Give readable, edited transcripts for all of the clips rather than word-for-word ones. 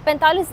45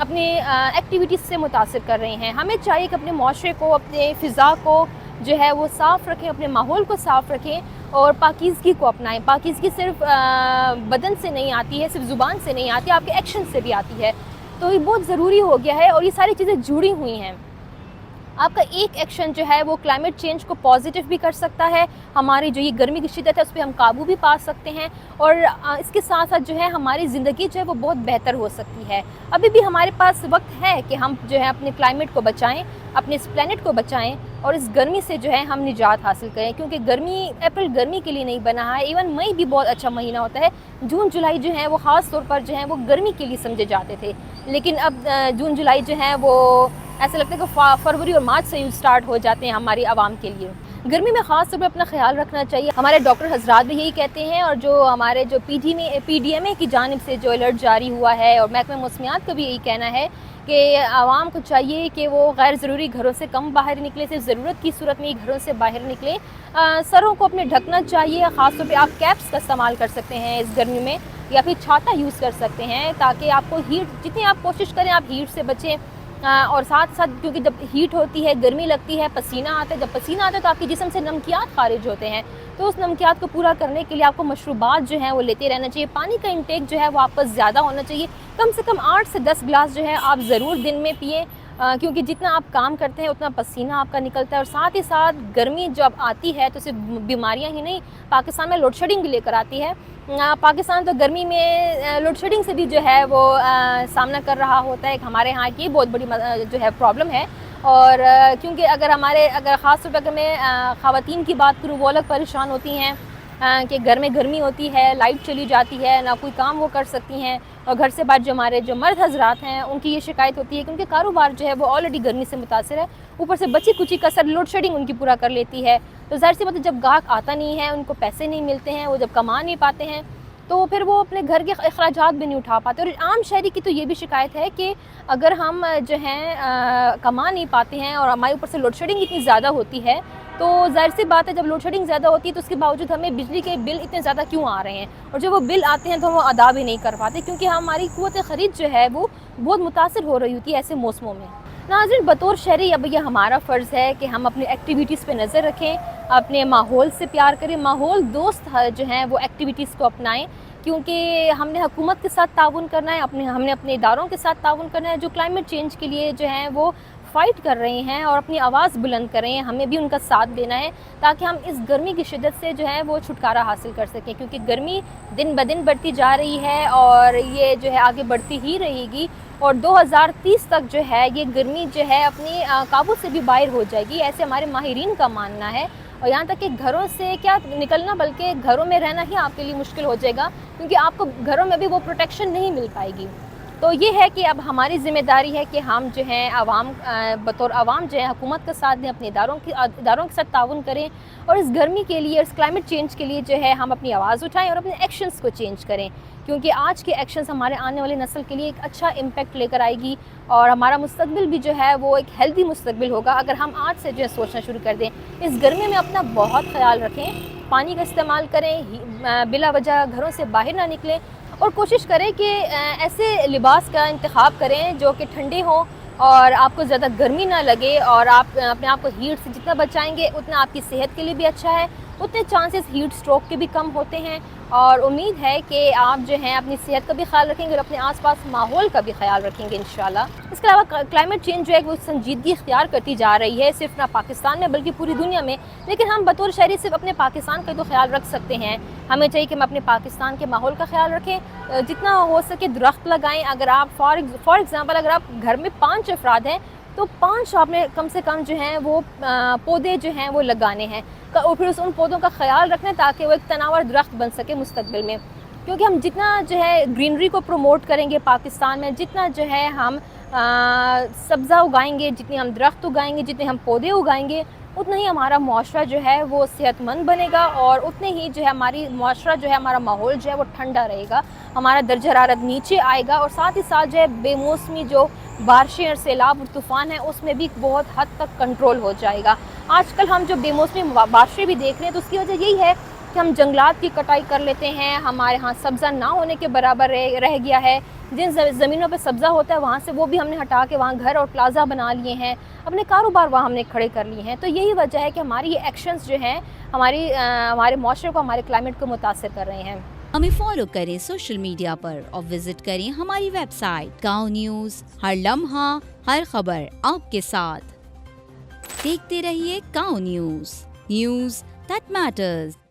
اپنی ایکٹیویٹیز سے متاثر کر رہے ہیں. ہمیں چاہیے کہ اپنے معاشرے کو، اپنے فضا کو جو ہے وہ صاف رکھیں، اپنے ماحول کو صاف رکھیں اور پاکیزگی کو اپنائیں. پاکیزگی صرف بدن سے نہیں آتی ہے، صرف زبان سے نہیں آتی، آپ کے ایکشن سے بھی آتی ہے. تو یہ بہت ضروری ہو گیا ہے اور یہ ساری چیزیں جڑی ہوئی ہیں. آپ کا ایک ایکشن جو ہے وہ کلائمیٹ چینج کو پازیٹیو بھی کر سکتا ہے، ہماری جو یہ گرمی کی شدت ہے اس پہ ہم قابو بھی پا سکتے ہیں، اور اس کے ساتھ ساتھ جو ہے ہماری زندگی جو ہے وہ بہت بہتر ہو سکتی ہے. ابھی بھی ہمارے پاس وقت ہے کہ ہم جو ہے اپنے کلائمیٹ کو بچائیں، اپنے اس پلینٹ کو بچائیں اور اس گرمی سے جو ہے ہم نجات حاصل کریں. کیونکہ اپریل گرمی کے لیے نہیں بنا ہے، ایون مئی بھی بہت اچھا مہینہ ہوتا ہے. جون جولائی جو ہے وہ خاص طور پر جو ہے وہ گرمی کے لیے سمجھے جاتے تھے، لیکن اب جون جولائی جو ہے وہ ایسا لگتا ہے کہ فروری اور مارچ سے سٹارٹ ہو جاتے ہیں ہماری عوام کے لیے. گرمی میں خاص طور پہ اپنا خیال رکھنا چاہیے. ہمارے ڈاکٹر حضرات بھی یہی کہتے ہیں، اور جو ہمارے جو پی ڈی ایم اے کی جانب سے جو الرٹ جاری ہوا ہے اور محکمہ موسمیات کا بھی یہی کہنا ہے کہ عوام کو چاہیے کہ وہ غیر ضروری گھروں سے کم باہر نکلے، صرف ضرورت کی صورت میں ہی گھروں سے باہر نکلیں. سروں کو اپنے ڈھکنا چاہیے. خاص طور پہ آپ کیپس کا استعمال کر سکتے ہیں اس گرمی میں، یا پھر چھاتا یوز کر سکتے ہیں تاکہ آپ کو ہیٹ، جتنی آپ کوشش کریں آپ ہیٹ سے بچیں. اور ساتھ ساتھ کیونکہ جب ہیٹ ہوتی ہے، گرمی لگتی ہے، پسینہ آتا ہے. جب پسینہ آتا ہے تو آپ کے جسم سے نمکیات خارج ہوتے ہیں، تو اس نمکیات کو پورا کرنے کے لیے آپ کو مشروبات جو ہیں وہ لیتے رہنا چاہیے. پانی کا انٹیک جو ہے وہ آپ کا زیادہ ہونا چاہیے. کم سے کم 8 سے 10 گلاس جو ہے آپ ضرور دن میں پئیں، کیونکہ جتنا آپ کام کرتے ہیں اتنا پسینہ آپ کا نکلتا ہے. اور ساتھ ہی ساتھ گرمی جب آتی ہے تو صرف بیماریاں ہی نہیں، پاکستان میں لوڈ شیڈنگ بھی لے کر آتی ہے. پاکستان تو گرمی میں لوڈ شیڈنگ سے بھی جو ہے وہ سامنا کر رہا ہوتا ہے. ہمارے ہاں کی بہت بڑی جو ہے پرابلم ہے. اور کیونکہ اگر خاص طور پر اگر میں خواتین کی بات کروں، وہ الگ پریشان ہوتی ہیں کہ گھر میں گرمی ہوتی ہے، لائٹ چلی جاتی ہے، نہ کوئی کام وہ کر سکتی ہیں. اور گھر سے باہر جو ہمارے جو مرد حضرات ہیں ان کی یہ شکایت ہوتی ہے کہ ان کے کاروبار جو ہے وہ آلریڈی گرمی سے متاثر ہے، اوپر سے بچی کچی کسر لوڈ شیڈنگ ان کی پورا کر لیتی ہے. تو ظاہر سی بات ہے جب گاہک آتا نہیں ہے، ان کو پیسے نہیں ملتے ہیں، وہ جب کما نہیں پاتے ہیں تو پھر وہ اپنے گھر کے اخراجات بھی نہیں اٹھا پاتے. اور عام شہری کی تو یہ بھی شکایت ہے کہ اگر ہم جو ہیں کما نہیں پاتے ہیں اور ہمارے اوپر سے لوڈ شیڈنگ اتنی زیادہ ہوتی ہے، تو ظاہر سی بات ہے جب لوڈ شیڈنگ زیادہ ہوتی ہے تو اس کے باوجود ہمیں بجلی کے بل اتنے زیادہ کیوں آ رہے ہیں، اور جب وہ بل آتے ہیں تو وہ ادا بھی نہیں کر پاتے، کیونکہ ہماری قوت خرید جو ہے وہ بہت متاثر ہو رہی ہوتی ہے ایسے موسموں میں. ناظرین، بطور شہری اب یہ ہمارا فرض ہے کہ ہم اپنی ایکٹیویٹیز پہ نظر رکھیں، اپنے ماحول سے پیار کریں، ماحول دوست جو ہیں وہ ایکٹیویٹیز کو اپنائیں. کیونکہ ہم نے حکومت کے ساتھ تعاون کرنا ہے، ہم نے اپنے اداروں کے ساتھ تعاون کرنا ہے جو کلائمیٹ چینج کے لیے جو ہیں وہ فائٹ کر رہے ہیں اور اپنی آواز بلند کر رہے ہیں. ہمیں بھی ان کا ساتھ دینا ہے تاکہ ہم اس گرمی کی شدت سے جو ہے وہ چھٹکارا حاصل کر سکیں. کیونکہ گرمی دن بدن بڑھتی جا رہی ہے اور یہ جو ہے آگے بڑھتی ہی رہے گی، اور 2030 تک جو ہے یہ گرمی جو ہے اپنی قابو سے بھی باہر ہو جائے گی، ایسے ہمارے ماہرین کا ماننا ہے. اور یہاں تک کہ گھروں سے کیا نکلنا بلکہ گھروں میں رہنا ہی آپ کے لیے مشکل ہو جائے گا، کیونکہ آپ کو گھروں میں بھی وہ پروٹیکشن نہیں مل پائے گی. تو یہ ہے کہ اب ہماری ذمہ داری ہے کہ ہم جو ہیں بطور عوام جو ہے حکومت کا ساتھ دیں، اپنے اداروں کے ساتھ تعاون کریں، اور اس گرمی کے لیے، اس کلائمیٹ چینج کے لیے جو ہے ہم اپنی آواز اٹھائیں اور اپنے ایکشنز کو چینج کریں. کیونکہ آج کے ایکشنز ہمارے آنے والی نسل کے لیے ایک اچھا امپیکٹ لے کر آئے گی، اور ہمارا مستقبل بھی جو ہے وہ ایک ہیلدی مستقبل ہوگا اگر ہم آج سے جو ہے سوچنا شروع کر دیں. اس گرمی میں اپنا بہت خیال رکھیں، پانی کا استعمال کریں، بلا وجہ گھروں سے باہر نہ نکلیں، اور کوشش کریں کہ ایسے لباس کا انتخاب کریں جو کہ ٹھنڈے ہوں اور آپ کو زیادہ گرمی نہ لگے، اور آپ اپنے آپ کو ہیٹ سے جتنا بچائیں گے اتنا آپ کی صحت کے لیے بھی اچھا ہے، اتنے چانسز ہیٹ سٹروک کے بھی کم ہوتے ہیں. اور امید ہے کہ آپ جو ہیں اپنی صحت کا بھی خیال رکھیں گے اور اپنے آس پاس ماحول کا بھی خیال رکھیں گے انشاءاللہ. اس کے علاوہ کلائمیٹ چینج جو ہے وہ سنجیدگی اختیار کرتی جا رہی ہے، صرف نہ پاکستان میں بلکہ پوری دنیا میں. لیکن ہم بطور شہری صرف اپنے پاکستان کا تو خیال رکھ سکتے ہیں. ہمیں چاہیے کہ ہم اپنے پاکستان کے ماحول کا خیال رکھیں، جتنا ہو سکے درخت لگائیں. اگر آپ فار ایگزامپل اگر آپ گھر میں 5 افراد ہیں تو 5 آپ نے کم سے کم جو ہیں وہ پودے جو ہیں وہ لگانے ہیں، اور پھر ان پودوں کا خیال رکھنا ہے تاکہ وہ ایک تناور درخت بن سکے مستقبل میں. کیونکہ ہم جتنا جو ہے گرینری کو پروموٹ کریں گے پاکستان میں، جتنا جو ہے ہم سبزہ اگائیں گے، جتنے ہم درخت اگائیں گے، جتنے ہم پودے اگائیں گے، اتنا ہی ہمارا معاشرہ جو ہے وہ صحت مند بنے گا، اور اتنے ہی جو ہے ہماری معاشرہ جو ہے، ہمارا ماحول جو ہے وہ ٹھنڈا رہے گا، ہمارا درجہ حرارت نیچے آئے گا، اور ساتھ ہی ساتھ جو ہے بے موسمی جو بارشیں اور سیلاب اور طوفان ہیں اس میں بھی بہت حد تک کنٹرول ہو جائے گا. آج کل ہم جو بے موسمی بارشیں بھی دیکھ رہے ہیں تو اس کی وجہ یہی ہے کہ ہم جنگلات کی کٹائی کر لیتے ہیں، ہمارے ہاں سبزہ نہ ہونے کے برابر رہ گیا ہے، جن زمینوں پہ سبزہ ہوتا ہے وہاں سے وہ بھی ہم نے ہٹا کے وہاں گھر اور پلازا بنا لیے ہیں، اپنے کاروبار وہاں ہم نے کھڑے کر لیے ہیں. تو یہی وجہ ہے کہ ہماری یہ ایکشنز جو ہیں ہمارے معاشرے کو، ہمارے کلائمیٹ کو متاثر کر رہے ہیں. ہمیں فالو کریں سوشل میڈیا پر اور وزٹ کریں ہماری ویب سائٹ گاؤں نیوز، ہر لمحہ ہر خبر آپ کے ساتھ. دیکھتے رہیے گاؤں نیوز دیٹ میٹرز.